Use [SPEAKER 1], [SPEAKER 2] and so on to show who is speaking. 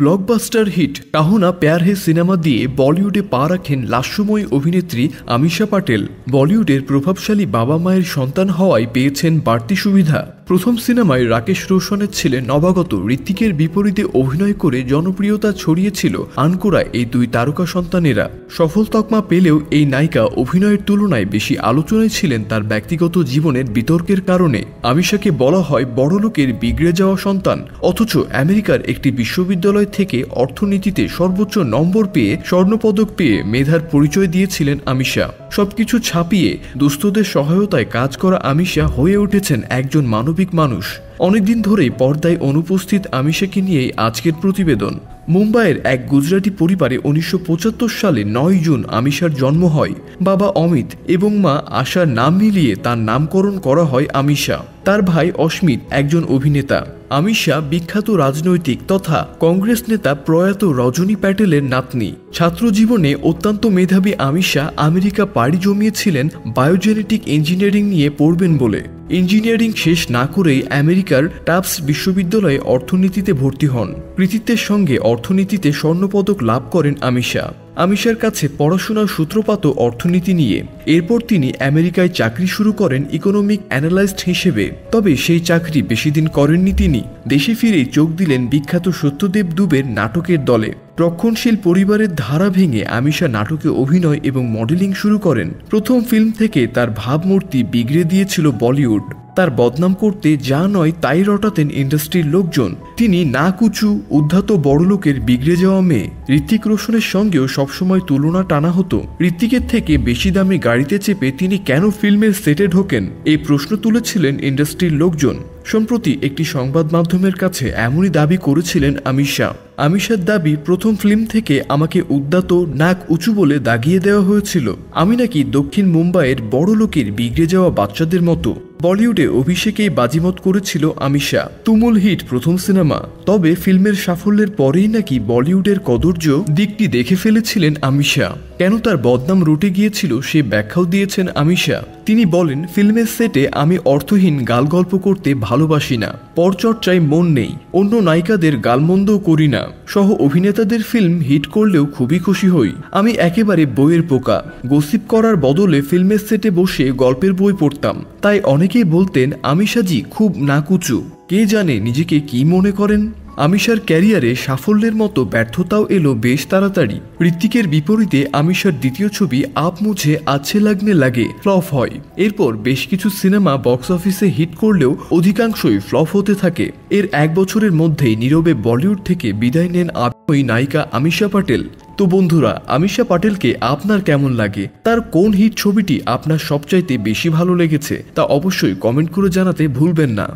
[SPEAKER 1] Blockbuster hit কাহো না প্যার হে cinema দিয়ে বলিউডে পা রাখেন লাস্যময়ী অভিনেত্রী আমিশা পাটেল। বলিউডের প্রভাবশালী বাবা মায়ের সন্তান হওয়ায় পেয়েছেন বাড়তি সুবিধা। প্রথম সিনেমায় রাকেশ রোশনের ছেলে নবাগত ঋত্বিকের বিপরীতে অভিনয় করে জনপ্রিয়তা ছড়িয়েছিল আনকোরা এই দুই তারকা সন্তানেরা। সফল তকমা পেলেও এই নায়িকা অভিনয়ের তুলনায় বেশি আলোচনায় ছিলেন তার ব্যক্তিগত জীবনের বিতর্কের কারণে। আমিশাকে বলা হয় বড়লোকের বিগড়ে যাওয়া সন্তান, অথচ আমেরিকার একটি বিশ্ববিদ্যালয় থেকে অর্থনীতিতে সর্বোচ্চ নম্বর পেয়ে স্বর্ণপদক পেয়ে মেধার পরিচয় দিয়েছিলেন আমিশা। সবকিছু ছাপিয়ে দুস্থদের সহায়তায় কাজ করা আমিশা হয়ে উঠেছেন একজন মানবিক মানুষ। অনেকদিন ধরেই পর্দায় অনুপস্থিত আমিশাকে নিয়েই আজকের প্রতিবেদন। মুম্বাইয়ের এক গুজরাটি পরিবারে 1975 সালে 9 জুন আমিশার জন্ম হয়। বাবা অমিত এবং মা আশার নাম মিলিয়ে তার নামকরণ করা হয় আমিশা। তার ভাই অস্মিত একজন অভিনেতা। আমিশা বিখ্যাত রাজনৈতিক তথা কংগ্রেস নেতা প্রয়াত রজনী প্যাটেলের নাতনি। ছাত্র জীবনে অত্যন্ত মেধাবী আমিশা আমেরিকা পাড়ি জমিয়েছিলেন বায়োজেনেটিক ইঞ্জিনিয়ারিং নিয়ে পড়বেন বলে। ইঞ্জিনিয়ারিং শেষ না করেই আমেরিকার টাফটস বিশ্ববিদ্যালয়ে অর্থনীতিতে ভর্তি হন। কৃতিত্বের সঙ্গে অর্থনীতিতে স্বর্ণপদক লাভ করেন আমিশা। আমিশার কাছে পড়াশোনার সূত্রপাত অর্থনীতি নিয়ে। এরপর তিনি আমেরিকায় চাকরি শুরু করেন ইকোনমিক অ্যানালাইস্ট হিসেবে। তবে সেই চাকরি বেশি দিন করেননি তিনি। দেশে ফিরেই চোখ দিলেন বিখ্যাত সত্যদেব দুবের নাটকের দলে। রক্ষণশীল পরিবারের ধারা ভেঙে আমিশা নাটকে অভিনয় এবং মডেলিং শুরু করেন। প্রথম ফিল্ম থেকে তার ভাবমূর্তি বিগড়ে দিয়েছিল বলিউড। তার বদনাম করতে যা নয় তাই রটাতেন ইন্ডাস্ট্রির লোকজন। তিনি না কুচু উদ্ধত বড়লোকের বিগড়ে যাওয়া মেয়ে। ঋত্বিক রোশনের সঙ্গেও সবসময় তুলনা টানা হতো। ঋত্বিকের থেকে বেশি দামি গাড়িতে চেপে তিনি কেন ফিল্মের সেটে ঢোকেন, এই প্রশ্ন তুলেছিলেন ইন্ডাস্ট্রির লোকজন। সম্প্রতি একটি সংবাদ মাধ্যমের কাছে এমনই দাবি করেছিলেন আমিশা। আমিশার দাবি, প্রথম ফিল্ম থেকে আমাকে উদ্দাত নাক উঁচু বলে দাগিয়ে দেওয়া হয়েছিল। আমি নাকি দক্ষিণ মুম্বাইয়ের বড় লোকের বিগড়ে যাওয়া বাচ্চাদের মতো। বলিউডে অভিষেকেই বাজিমত করেছিল আমিশা। তুমুল হিট প্রথম সিনেমা। তবে ফিল্মের সাফল্যের পরেই নাকি বলিউডের কদর্য দিকটি দেখে ফেলেছিলেন আমিশা। কেন তার বদনাম রুটে গিয়েছিল সে ব্যাখ্যাও দিয়েছেন আমিশা। তিনি বলেন, ফিল্মের সেটে আমি অর্থহীন গালগল্প করতে ভালোবাসি না। পরচর্চায় মন নেই। অন্য নায়িকাদের গালমন্দও করি না। সহ অভিনেতাদের ফিল্ম হিট করলেও খুবই খুশি হই। আমি একেবারে বইয়ের পোকা। গসিপ করার বদলে ফিল্মের সেটে বসে গল্পের বই পড়তাম। তাই অনেকেই বলতেন আমিশাজি খুব নাকুচু। কে জানে নিজেকে কি মনে করেন। আমিশার ক্যারিয়ারে সাফল্যের মতো ব্যর্থতাও এলো বেশ তাড়াতাড়ি। ঋত্বিকের বিপরীতে আমিশার দ্বিতীয় ছবি আপ মুঝে আচ্ছে লাগনে লাগে ফ্লপ হয়। এরপর বেশ কিছু সিনেমা বক্স অফিসে হিট করলেও অধিকাংশই ফ্লপ হতে থাকে। এর 1 বছরের মধ্যেই নীরবে বলিউড থেকে বিদায় নেন আবেগময়ী নায়িকা আমিশা পাটেল। তো বন্ধুরা, আমিশা পাটেলকে আপনার কেমন লাগে? তার কোন হিট ছবিটি আপনার সবচাইতে বেশি ভালো লেগেছে তা অবশ্যই কমেন্ট করে জানাতে ভুলবেন না।